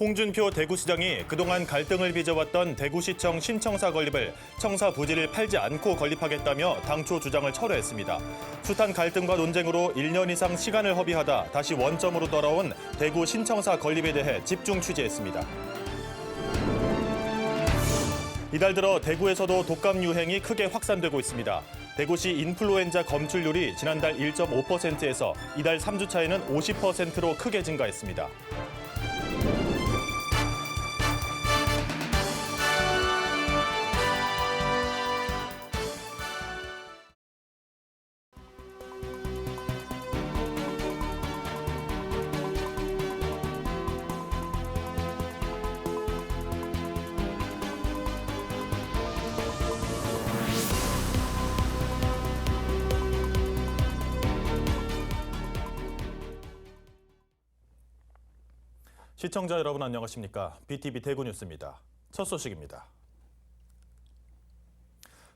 홍준표 대구시장이 그동안 갈등을 빚어왔던 대구시청 신청사 건립을 청사 부지를 팔지 않고 건립하겠다며 당초 주장을 철회했습니다. 숱한 갈등과 논쟁으로 1년 이상 시간을 허비하다 다시 원점으로 돌아온 대구 신청사 건립에 대해 집중 취재했습니다. 이달 들어 대구에서도 독감 유행이 크게 확산되고 있습니다. 대구시 인플루엔자 검출률이 지난달 1.5%에서 이달 3주 차에는 50%로 크게 증가했습니다. 시청자 여러분 안녕하십니까? BTV 대구 뉴스입니다. 첫 소식입니다.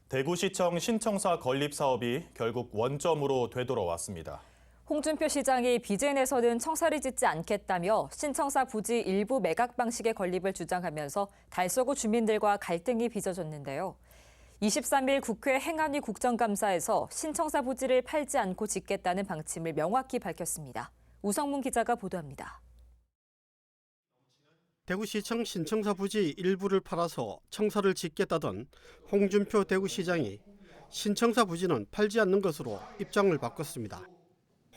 대구시청 신청사 건립 사업이 결국 원점으로 되돌아왔습니다. 홍준표 시장이 빚을 내서는 청사를 짓지 않겠다며 신청사 부지 일부 매각 방식의 건립을 주장하면서 달서구 주민들과 갈등이 빚어졌는데요. 23일 국회 행안위 국정감사에서 신청사 부지를 팔지 않고 짓겠다는 방침을 명확히 밝혔습니다. 우성문 기자가 보도합니다. 대구시청 신청사 부지 일부를 팔아서 청사를 짓겠다던 홍준표 대구시장이 신청사 부지는 팔지 않는 것으로 입장을 바꿨습니다.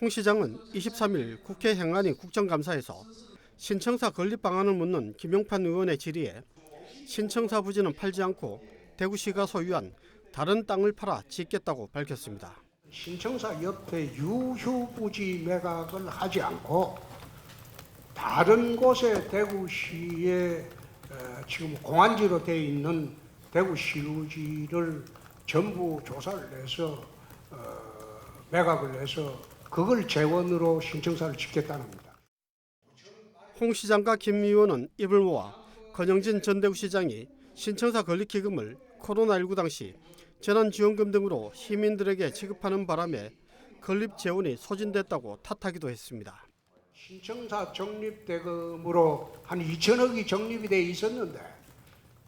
홍 시장은 23일 국회 행안위 국정감사에서 신청사 건립 방안을 묻는 김용판 의원의 질의에 신청사 부지는 팔지 않고 대구시가 소유한 다른 땅을 팔아 짓겠다고 밝혔습니다. 신청사 옆에 유휴 부지 매각을 하지 않고 다른 곳에 대구시에 지금 공안지로 되어 있는 대구시유지를 전부 조사를 해서 매각을 해서 그걸 재원으로 신청사를 짓겠다는 겁니다. 홍 시장과 김 의원은 입을 모아 권영진 전 대구시장이 신청사 건립 기금을 코로나19 당시 재난지원금 등으로 시민들에게 지급하는 바람에 건립 재원이 소진됐다고 탓하기도 했습니다. 신청사 적립대금으로 한 2천억이 적립이 돼 있었는데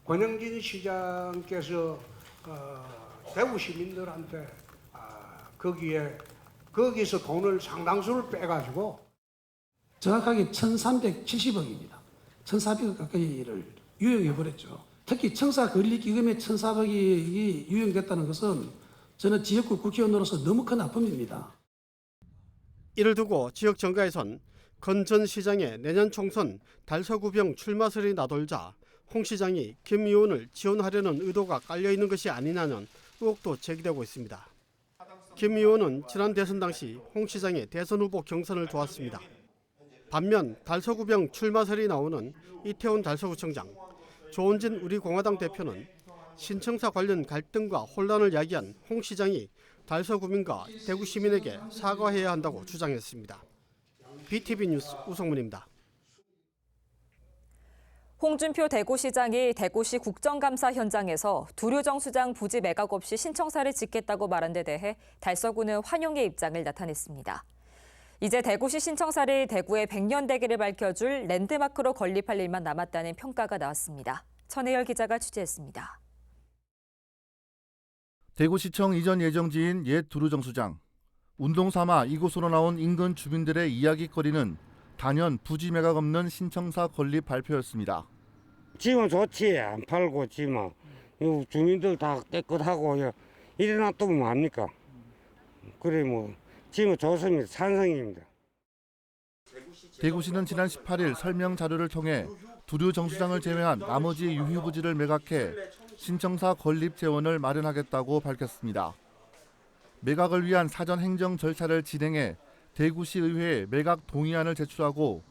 권영진 시장께서 대구 시민들한테 거기서 돈을 상당수를 빼가지고 정확하게 1,370억입니다. 1,400억 가까이를 유용해버렸죠. 특히 청사 건립 기금에 1,400억이 유용됐다는 것은 저는 지역구 국회의원으로서 너무 큰 아픔입니다. 이를 두고 지역 정가에선 권 전 시장의 내년 총선 달서구병 출마설이 나돌자 홍 시장이 김 의원을 지원하려는 의도가 깔려있는 것이 아니냐는 의혹도 제기되고 있습니다. 김 의원은 지난 대선 당시 홍 시장의 대선 후보 경선을 도왔습니다. 반면 달서구병 출마설이 나오는 이태원 달서구청장, 조은진 우리공화당 대표는 신청사 관련 갈등과 혼란을 야기한 홍 시장이 달서구민과 대구 시민에게 사과해야 한다고 주장했습니다. BTV 뉴스 우성문입니다. 홍준표 대구시장이 대구시 국정감사 현장에서 두류정수장 부지 매각 없이 신청사를 짓겠다고 말한 데 대해 달서구는 환영의 입장을 나타냈습니다. 이제 대구시 신청사를 대구의 100년 대계를 밝혀줄 랜드마크로 건립할 일만 남았다는 평가가 나왔습니다. 천혜열 기자가 취재했습니다. 대구시청 이전 예정지인 옛 두루정수장. 운동 삼아 이곳으로 나온 인근 주민들의 이야깃거리는 단연 부지 매각 없는 신청사 건립 발표였습니다. 지면 좋지. 안 팔고 지면 주민들 다 깨끗하고 이래 놔두면 뭐합니까? 그래 지면 좋습니다. 찬성입니다. 대구시는 지난 18일 설명 자료를 통해 두류정수장을 제외한 나머지 유휴부지를 매각해 신청사 건립 재원을 마련하겠다고 밝혔습니다. 매각을 위한 사전 행정 절차를 진행해 대구시 의회에 매각 동의안을 제출하고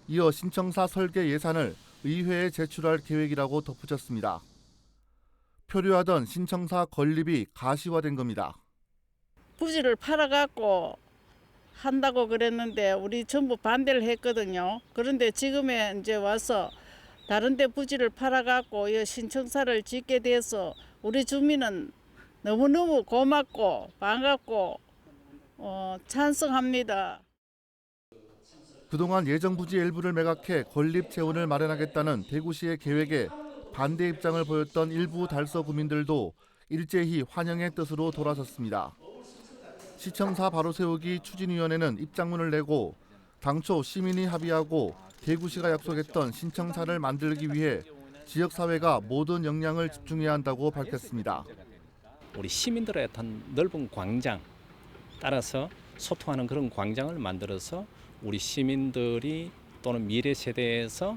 이어 신청사 설계 예산을 의회에 제출할 계획이라고 덧붙였습니다. 표류하던 신청사 건립이 가시화된 겁니다. 부지를 팔아갖고 한다고 그랬는데 우리 전부 반대를 했거든요. 그런데 지금에 이제 와서 다른 데 부지를 팔아갖고 이 신청사를 짓게 돼서 우리 주민은 너무너무 고맙고 반갑고 찬성합니다. 그동안 예정 부지 일부를 매각해 건립 재원을 마련하겠다는 대구시의 계획에 반대 입장을 보였던 일부 달서 구민들도 일제히 환영의 뜻으로 돌아섰습니다. 시청사 바로 세우기 추진위원회는 입장문을 내고 당초 시민이 합의하고 대구시가 약속했던 신청사를 만들기 위해 지역사회가 모든 역량을 집중해야 한다고 밝혔습니다. 우리 시민들의 어떤 넓은 광장, 따라서 소통하는 그런 광장을 만들어서 우리 시민들이 또는 미래 세대에서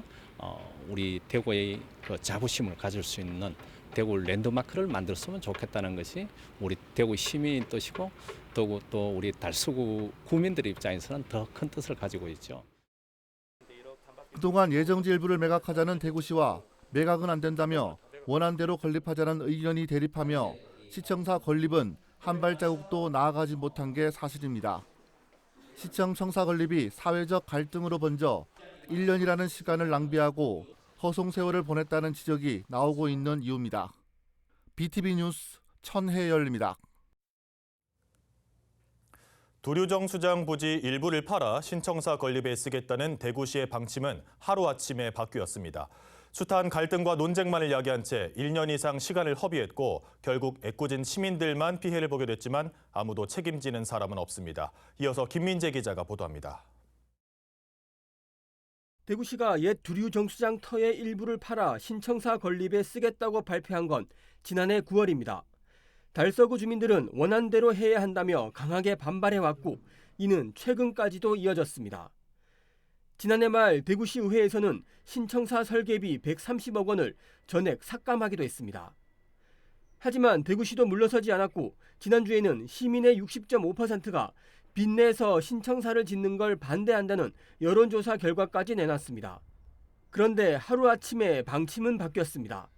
우리 대구의 그 자부심을 가질 수 있는 대구 랜드마크를 만들었으면 좋겠다는 것이 우리 대구 시민의 뜻이고 또 우리 달서구 구민들 입장에서는 더 큰 뜻을 가지고 있죠. 그동안 예정지 일부를 매각하자는 대구시와 매각은 안 된다며 원안대로 건립하자는 의견이 대립하며 시청사 건립은 한 발자국도 나아가지 못한 게 사실입니다. 시청 청사 건립이 사회적 갈등으로 번져 1년이라는 시간을 낭비하고 허송 세월을 보냈다는 지적이 나오고 있는 이유입니다. BTV 뉴스 천혜열입니다. 두류정 수장 부지 일부를 팔아 신청사 건립에 쓰겠다는 대구시의 방침은 하루아침에 바뀌었습니다. 숱한 갈등과 논쟁만을 야기한 채 1년 이상 시간을 허비했고 결국 애꿎은 시민들만 피해를 보게 됐지만 아무도 책임지는 사람은 없습니다. 이어서 김민재 기자가 보도합니다. 대구시가 옛 두류정수장 터의 일부를 팔아 신청사 건립에 쓰겠다고 발표한 건 지난해 9월입니다. 달서구 주민들은 원안대로 해야 한다며 강하게 반발해왔고 이는 최근까지도 이어졌습니다. 지난해 말 대구시 의회에서는 신청사 설계비 130억 원을 전액 삭감하기도 했습니다. 하지만 대구시도 물러서지 않았고 지난주에는 시민의 60.5%가 빚내서 신청사를 짓는 걸 반대한다는 여론조사 결과까지 내놨습니다. 그런데 하루아침에 방침은 바뀌었습니다.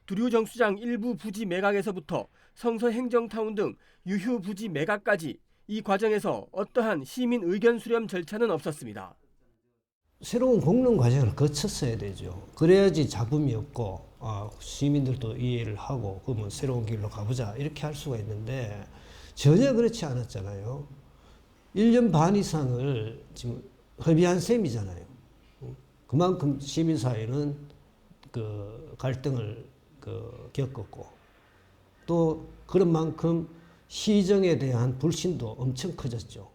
두류정수장 일부 부지 매각에서부터 성서행정타운 등 유휴 부지 매각까지 이 과정에서 어떠한 시민 의견 수렴 절차는 없었습니다. 새로운 공론 과정을 거쳤어야 되죠. 그래야지 잡음이 없고 시민들도 이해를 하고 그러면 새로운 길로 가보자 이렇게 할 수가 있는데 전혀 그렇지 않았잖아요. 1년 반 이상을 지금 허비한 셈이잖아요. 그만큼 시민사회는 그 갈등을 겪었고 또 그런 만큼 시정에 대한 불신도 엄청 커졌죠.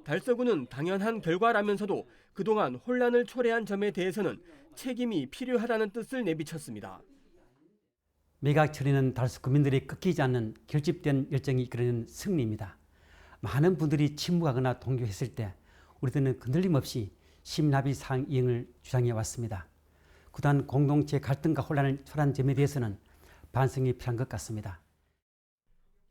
달서구는 당연한 결과라면서도 그동안 혼란을 초래한 점에 대해서는 책임이 필요하다는 뜻을 내비쳤습니다. 매각 처리는 달서 구민들이 꺾이지 않는 결집된 열정이 이끌어낸 승리입니다. 많은 분들이 침묵하거나 동조했을 때 우리들은 흔들림 없이 시민합의 사항 이행을 주장해 왔습니다. 그동안 공동체 갈등과 혼란을 초래한 점에 대해서는 반성이 필요한 것 같습니다.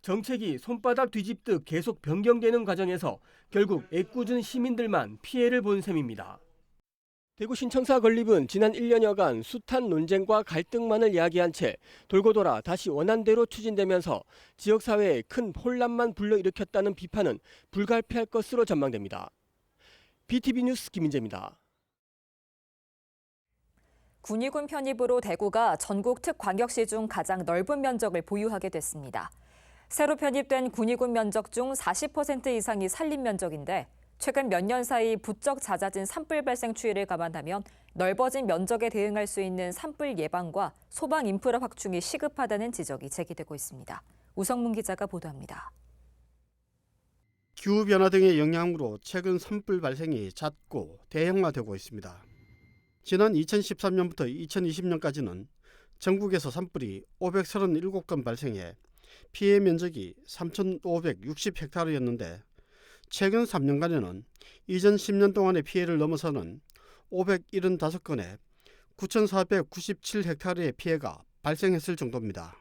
정책이 손바닥 뒤집듯 계속 변경되는 과정에서 결국 애꿎은 시민들만 피해를 본 셈입니다. 대구 신청사 건립은 지난 1년여간 숱한 논쟁과 갈등만을 야기한 채 돌고 돌아 다시 원안대로 추진되면서 지역사회에 큰 혼란만 불러일으켰다는 비판은 불가피할 것으로 전망됩니다. BTV 뉴스 김민재입니다. 군위군 편입으로 대구가 전국 특광역시 중 가장 넓은 면적을 보유하게 됐습니다. 새로 편입된 군위군 면적 중 40% 이상이 산림 면적인데 최근 몇 년 사이 부쩍 잦아진 산불 발생 추이를 감안하면 넓어진 면적에 대응할 수 있는 산불 예방과 소방 인프라 확충이 시급하다는 지적이 제기되고 있습니다. 우성문 기자가 보도합니다. 기후변화 등의 영향으로 최근 산불 발생이 잦고 대형화되고 있습니다. 지난 2013년부터 2020년까지는 전국에서 산불이 537건 발생해 피해 면적이 3,560헥타르였는데 최근 3년간에는 이전 10년 동안의 피해를 넘어서는 575건에 9,497헥타르의 피해가 발생했을 정도입니다.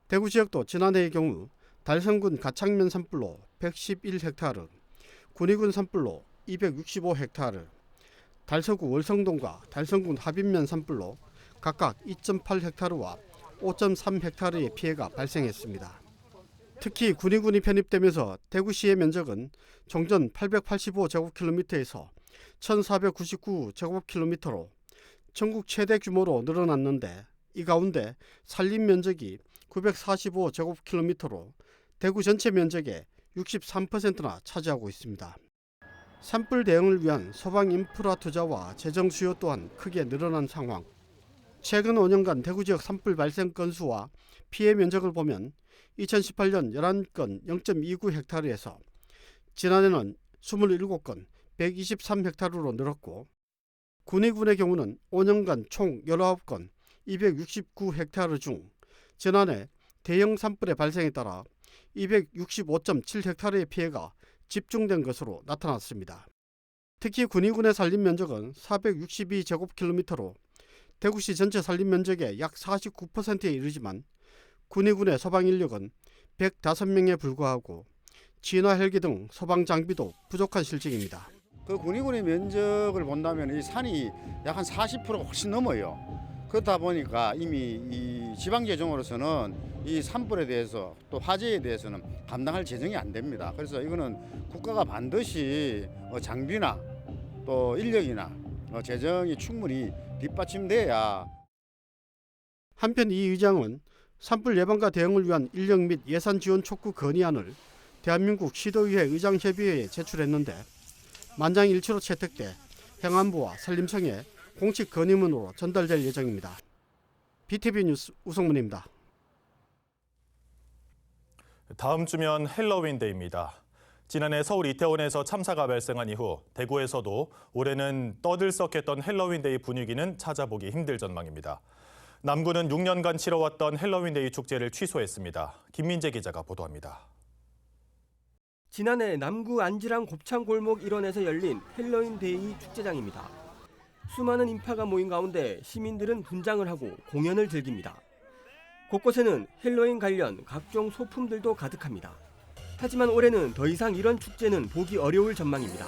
대구 지역도 지난해의 경우 달성군 가창면 산불로 111헥타르, 군위군 산불로 265헥타르, 달서구 월성동과 달성군 하빈면 산불로 각각 2.8헥타르와 5.3헥타르의 피해가 발생했습니다. 특히 군위군이 편입되면서 대구시의 면적은 종전 885제곱킬로미터에서 1499제곱킬로미터로 전국 최대 규모로 늘어났는데 이 가운데 산림 면적이 945제곱킬로미터로 대구 전체 면적의 63%나 차지하고 있습니다. 산불 대응을 위한 소방 인프라 투자와 재정 수요 또한 크게 늘어난 상황. 최근 5년간 대구 지역 산불 발생 건수와 피해 면적을 보면 2018년 11건 0.29헥타르에서 지난해는 27건 123헥타르로 늘었고 군위군의 경우는 5년간 총 19건 269헥타르 중 지난해 대형 산불의 발생에 따라 265.7헥타르의 피해가 집중된 것으로 나타났습니다. 특히 군위군의 산림 면적은 462제곱킬로미터로 대구시 전체 산림 면적의 약 49%에 이르지만 군위군의 소방 인력은 105명에 불과하고 진화 헬기 등 소방 장비도 부족한 실정입니다. 그 군위군의 면적을 본다면 이 산이 약 한 40%가 훨씬 넘어요. 그렇다 보니까 이미 이 지방 재정으로서는 이 산불에 대해서 또 화재에 대해서는 감당할 재정이 안 됩니다. 그래서 이거는 국가가 반드시 장비나 또 인력이나 재정이 충분히 뒷받침돼야. 한편 이 의장은 산불 예방과 대응을 위한 인력 및 예산 지원 촉구 건의안을 대한민국 시도의회 의장협의회에 제출했는데 만장일치로 채택돼 행안부와 산림청에 공식 건의문으로 전달될 예정입니다. BTV 뉴스 우성문입니다. 다음 주면 헬로윈데이입니다. 지난해 서울 이태원에서 참사가 발생한 이후 대구에서도 올해는 떠들썩했던 헬로윈데이 분위기는 찾아보기 힘들 전망입니다. 남구는 6년간 치러왔던 헬로윈데이 축제를 취소했습니다. 김민재 기자가 보도합니다. 지난해 남구 안지랑 곱창 골목 일원에서 열린 헬로윈데이 축제장입니다. 수많은 인파가 모인 가운데 시민들은 분장을 하고 공연을 즐깁니다. 곳곳에는 헬로윈 관련 각종 소품들도 가득합니다. 하지만 올해는 더 이상 이런 축제는 보기 어려울 전망입니다.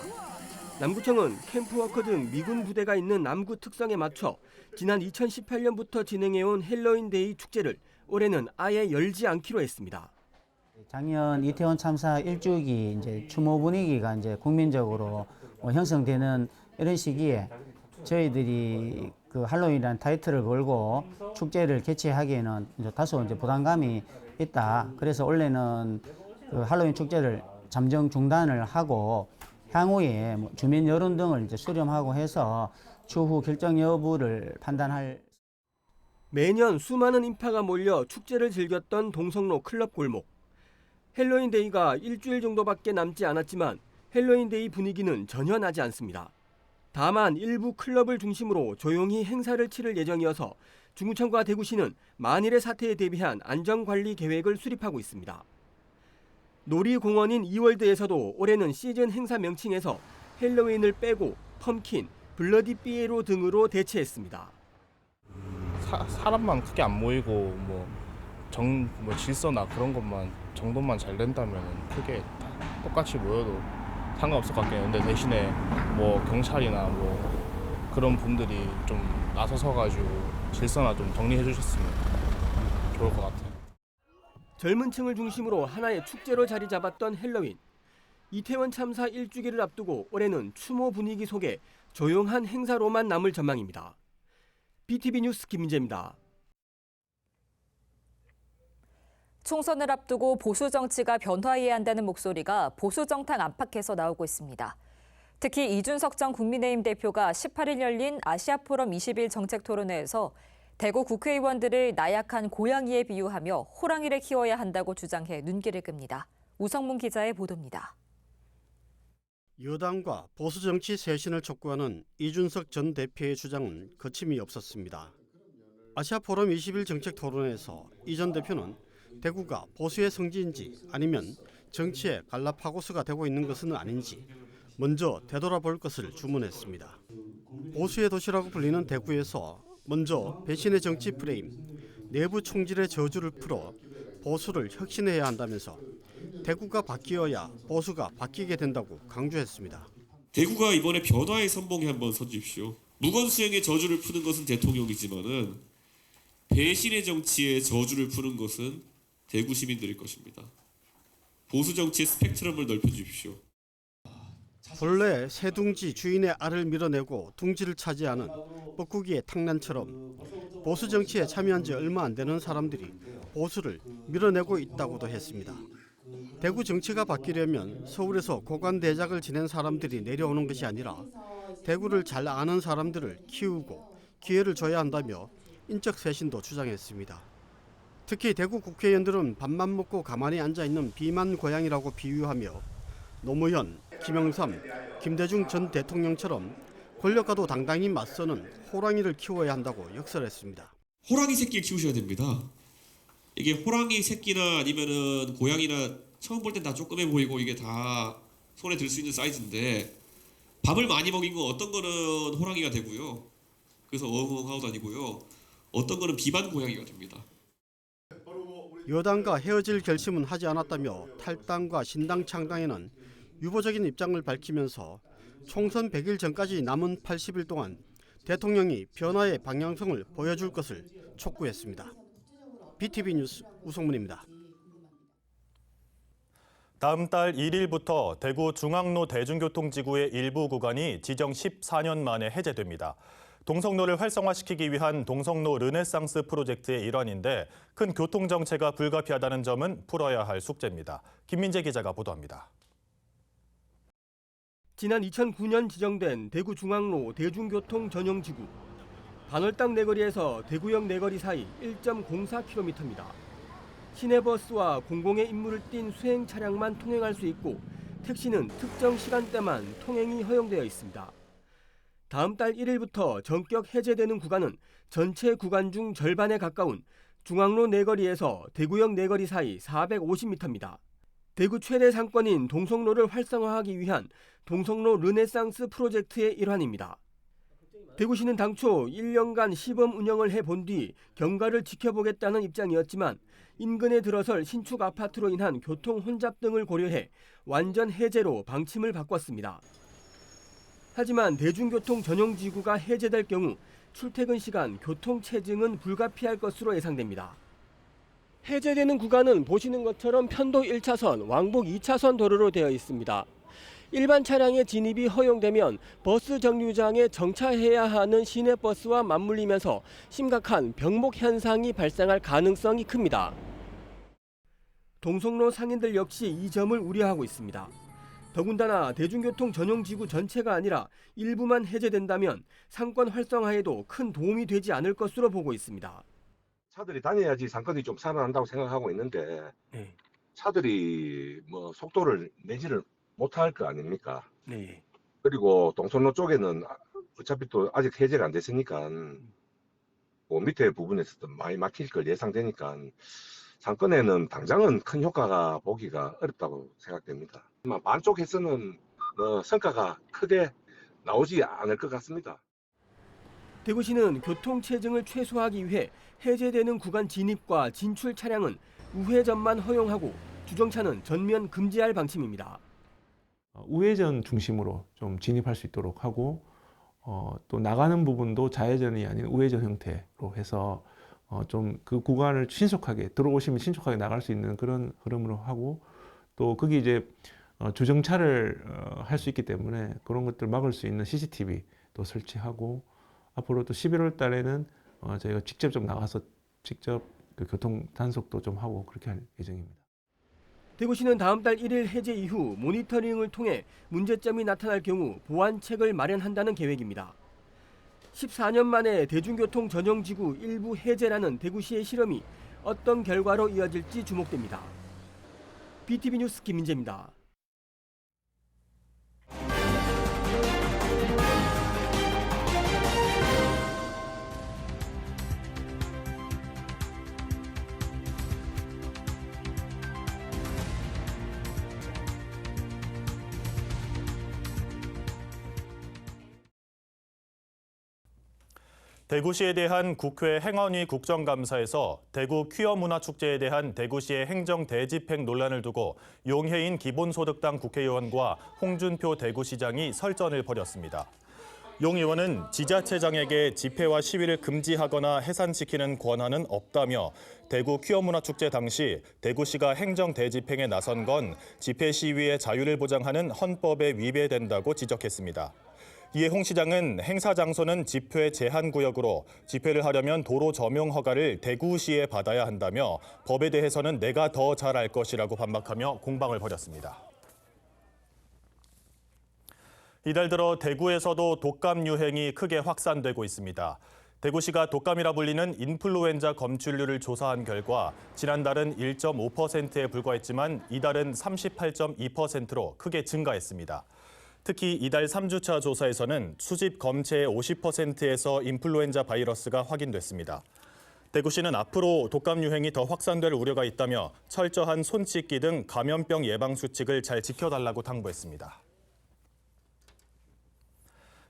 남구청은 캠프워커 등 미군 부대가 있는 남구 특성에 맞춰 지난 2018년부터 진행해온 헬로윈데이 축제를 올해는 아예 열지 않기로 했습니다. 작년 이태원 참사 1주기 이제 추모 분위기가 이제 국민적으로 형성되는 이런 시기에 저희들이 그 할로윈이라는 타이틀을 걸고 축제를 개최하기에는 이제 다소 이제 부담감이 있다. 그래서 올해는 그 할로윈 축제를 잠정 중단을 하고 향후에 주민 여론 등을 이제 수렴하고 해서 추후 결정 여부를 판단할. 매년 수많은 인파가 몰려 축제를 즐겼던 동성로 클럽 골목. 헬로윈데이가 일주일 정도밖에 남지 않았지만 헬로윈데이 분위기는 전혀 나지 않습니다. 다만 일부 클럽을 중심으로 조용히 행사를 치를 예정이어서 중구청과 대구시는 만일의 사태에 대비한 안전관리 계획을 수립하고 있습니다. 놀이공원인 이월드에서도 올해는 시즌 행사 명칭에서 헬로윈을 빼고 펌킨, 블러디 삐에로 등으로 대체했습니다. 사람만 크게 안 모이고 질서나 그런 것만 정돈만 잘 된다면 크게 똑같이 모여도 상관없을 것 같긴 한데 대신에 경찰이나 그런 분들이 좀 나서서 가지고 질서나 좀 정리해 주셨으면 좋을 것 같아요. 젊은 층을 중심으로 하나의 축제로 자리 잡았던 헬로윈. 이태원 참사 1주기를 앞두고 올해는 추모 분위기 속에 조용한 행사로만 남을 전망입니다. BTV 뉴스 김민재입니다. 총선을 앞두고 보수 정치가 변화해야 한다는 목소리가 보수 정당 안팎에서 나오고 있습니다. 특히 이준석 전 국민의힘 대표가 18일 열린 아시아포럼 20일 정책토론회에서 대구 국회의원들을 나약한 고양이에 비유하며 호랑이를 키워야 한다고 주장해 눈길을 끕니다. 우성문 기자의 보도입니다. 여당과 보수 정치 쇄신을 촉구하는 이준석 전 대표의 주장은 거침이 없었습니다. 아시아포럼 20일 정책토론회에서 이 전 대표는 대구가 보수의 성지인지 아니면 정치의 갈라파고스가 되고 있는 것은 아닌지 먼저 되돌아볼 것을 주문했습니다. 보수의 도시라고 불리는 대구에서 먼저 배신의 정치 프레임, 내부 총질의 저주를 풀어 보수를 혁신해야 한다면서 대구가 바뀌어야 보수가 바뀌게 된다고 강조했습니다. 대구가 이번에 변화의 선봉에 한번 서주십시오. 무건수행의 저주를 푸는 것은 대통령이지만은 배신의 정치의 저주를 푸는 것은 대구 시민들일 것입니다. 보수 정치의 스펙트럼을 넓혀주십시오. 본래 새둥지 주인의 알을 밀어내고 둥지를 차지하는 뻐꾸기의 탕난처럼 보수 정치에 참여한 지 얼마 안 되는 사람들이 보수를 밀어내고 있다고도 했습니다. 대구 정치가 바뀌려면 서울에서 고관대작을 지낸 사람들이 내려오는 것이 아니라 대구를 잘 아는 사람들을 키우고 기회를 줘야 한다며 인적 쇄신도 주장했습니다. 특히 대구 국회의원들은 밥만 먹고 가만히 앉아있는 비만 고양이라고 비유하며 노무현, 김영삼, 김대중 전 대통령처럼 권력과도 당당히 맞서는 호랑이를 키워야 한다고 역설했습니다. 호랑이 새끼를 키우셔야 됩니다. 이게 호랑이 새끼나 아니면은 고양이나 처음 볼 땐 다 조그매 보이고 이게 다 손에 들 수 있는 사이즈인데 밥을 많이 먹인 거 어떤 거는 호랑이가 되고요. 그래서 어흥하고 다니고요. 어떤 거는 비만 고양이가 됩니다. 여당과 헤어질 결심은 하지 않았다며 탈당과 신당 창당에는 유보적인 입장을 밝히면서 총선 100일 전까지 남은 80일 동안 대통령이 변화의 방향성을 보여줄 것을 촉구했습니다. BTV 뉴스 우성문입니다. 다음 달 1일부터 대구 중앙로 대중교통지구의 일부 구간이 지정 14년 만에 해제됩니다. 동성로를 활성화시키기 위한 동성로 르네상스 프로젝트의 일환인데 큰 교통정체가 불가피하다는 점은 풀어야 할 숙제입니다. 김민재 기자가 보도합니다. 지난 2009년 지정된 대구 중앙로 대중교통 전용지구. 반월당 내거리에서 대구역 내거리 사이 1.04km입니다. 시내버스와 공공의 임무를 띤 수행 차량만 통행할 수 있고 택시는 특정 시간대만 통행이 허용되어 있습니다. 다음 달 1일부터 전격 해제되는 구간은 전체 구간 중 절반에 가까운 중앙로 내거리에서 대구역 내거리 사이 450m입니다. 대구 최대 상권인 동성로를 활성화하기 위한 동성로 르네상스 프로젝트의 일환입니다. 대구시는 당초 1년간 시범 운영을 해본 뒤 경과를 지켜보겠다는 입장이었지만 인근에 들어설 신축 아파트로 인한 교통 혼잡 등을 고려해 완전 해제로 방침을 바꿨습니다. 하지만 대중교통 전용지구가 해제될 경우 출퇴근 시간 교통 체증은 불가피할 것으로 예상됩니다. 해제되는 구간은 보시는 것처럼 편도 1차선, 왕복 2차선 도로로 되어 있습니다. 일반 차량의 진입이 허용되면 버스 정류장에 정차해야 하는 시내버스와 맞물리면서 심각한 병목 현상이 발생할 가능성이 큽니다. 동성로 상인들 역시 이 점을 우려하고 있습니다. 더군다나 대중교통 전용지구 전체가 아니라 일부만 해제된다면 상권 활성화에도 큰 도움이 되지 않을 것으로 보고 있습니다. 차들이 다녀야지 상권이 좀 살아난다고 생각하고 있는데 차들이 뭐 속도를 내지를 못할 거 아닙니까? 그리고 동성로 쪽에는 어차피 또 아직 해제가 안 됐으니까 뭐 밑에 부분에서도 많이 막힐 걸 예상되니까 상권에는 당장은 큰 효과가 보기가 어렵다고 생각됩니다. 만족해서는 성과가 크게 나오지 않을 것 같습니다. 대구시는 교통 체증을 최소화하기 위해 해제되는 구간 진입과 진출 차량은 우회전만 허용하고 주정차는 전면 금지할 방침입니다. 우회전 중심으로 좀 진입할 수 있도록 하고 또 나가는 부분도 좌회전이 아닌 우회전 형태로 해서 좀 그 구간을 신속하게 들어오시면 신속하게 나갈 수 있는 그런 흐름으로 하고 또 거기 이제 주정차를 할 수 있기 때문에 그런 것들 막을 수 있는 CCTV도 설치하고 앞으로 또 11월 달에는 저희가 직접 좀 나가서 직접 그 교통 단속도 좀 하고 그렇게 할 예정입니다. 대구시는 다음 달 1일 해제 이후 모니터링을 통해 문제점이 나타날 경우 보완책을 마련한다는 계획입니다. 14년 만에 대중교통 전용지구 일부 해제라는 대구시의 실험이 어떤 결과로 이어질지 주목됩니다. BTV 뉴스 김민재입니다. 대구시에 대한 국회 행안위 국정감사에서 대구 퀴어 문화축제에 대한 대구시의 행정 대집행 논란을 두고 용해인 기본소득당 국회의원과 홍준표 대구시장이 설전을 벌였습니다. 용 의원은 지자체장에게 집회와 시위를 금지하거나 해산시키는 권한은 없다며 대구 퀴어 문화축제 당시 대구시가 행정 대집행에 나선 건 집회 시위의 자유를 보장하는 헌법에 위배된다고 지적했습니다. 이에 홍 시장은 행사 장소는 집회 제한 구역으로 집회를 하려면 도로 점용 허가를 대구시에 받아야 한다며 법에 대해서는 내가 더 잘 알 것이라고 반박하며 공방을 벌였습니다. 이달 들어 대구에서도 독감 유행이 크게 확산되고 있습니다. 대구시가 독감이라 불리는 인플루엔자 검출률을 조사한 결과 지난달은 1.5%에 불과했지만 이달은 38.2%로 크게 증가했습니다. 특히 이달 3주차 조사에서는 수집 검체의 50%에서 인플루엔자 바이러스가 확인됐습니다. 대구시는 앞으로 독감 유행이 더 확산될 우려가 있다며 철저한 손 씻기 등 감염병 예방 수칙을 잘 지켜달라고 당부했습니다.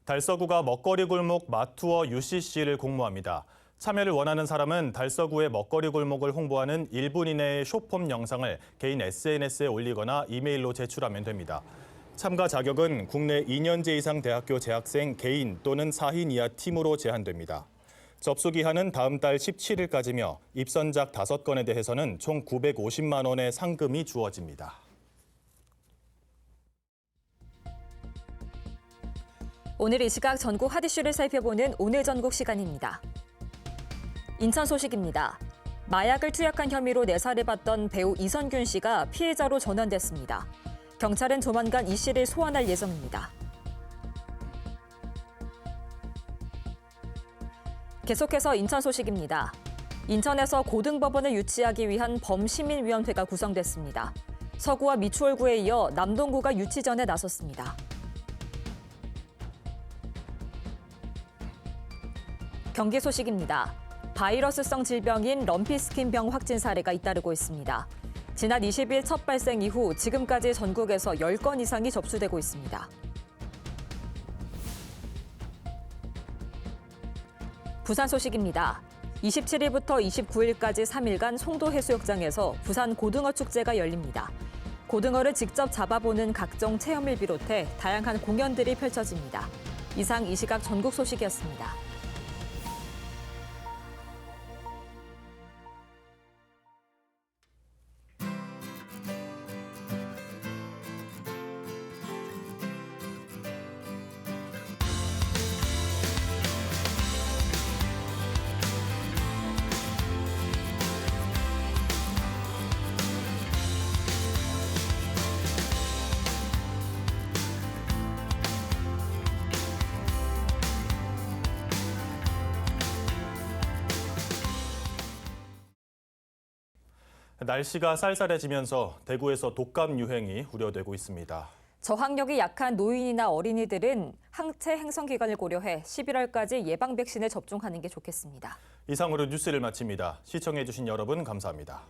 달서구가 먹거리 골목 맛투어 UCC를 공모합니다. 참여를 원하는 사람은 달서구의 먹거리 골목을 홍보하는 1분 이내의 숏폼 영상을 개인 SNS에 올리거나 이메일로 제출하면 됩니다. 참가 자격은 국내 2년제 이상 대학교 재학생 개인 또는 4인 이하 팀으로 제한됩니다. 접수 기한은 다음 달 17일까지며 입선작 5건에 대해서는 총 950만 원의 상금이 주어집니다. 오늘 이 시각 전국 핫 이슈를 살펴보는 오늘 전국 시간입니다. 인천 소식입니다. 마약을 투약한 혐의로 내사를 받던 배우 이선균 씨가 피해자로 전환됐습니다. 경찰은 조만간 이 씨를 소환할 예정입니다. 계속해서 인천 소식입니다. 인천에서 고등법원을 유치하기 위한 범시민위원회가 구성됐습니다. 서구와 미추홀구에 이어 남동구가 유치전에 나섰습니다. 경기 소식입니다. 바이러스성 질병인 럼피스킨병 확진 사례가 잇따르고 있습니다. 지난 20일 첫 발생 이후 지금까지 전국에서 10건 이상이 접수되고 있습니다. 부산 소식입니다. 27일부터 29일까지 3일간 송도 해수욕장에서 부산 고등어 축제가 열립니다. 고등어를 직접 잡아보는 각종 체험을 비롯해 다양한 공연들이 펼쳐집니다. 이상 이 시각 전국 소식이었습니다. 날씨가 쌀쌀해지면서 대구에서 독감 유행이 우려되고 있습니다. 저항력이 약한 노인이나 어린이들은 항체 행성 기간을 고려해 11월까지 예방 백신을 접종하는 게 좋겠습니다. 이상으로 뉴스를 마칩니다. 시청해주신 여러분 감사합니다.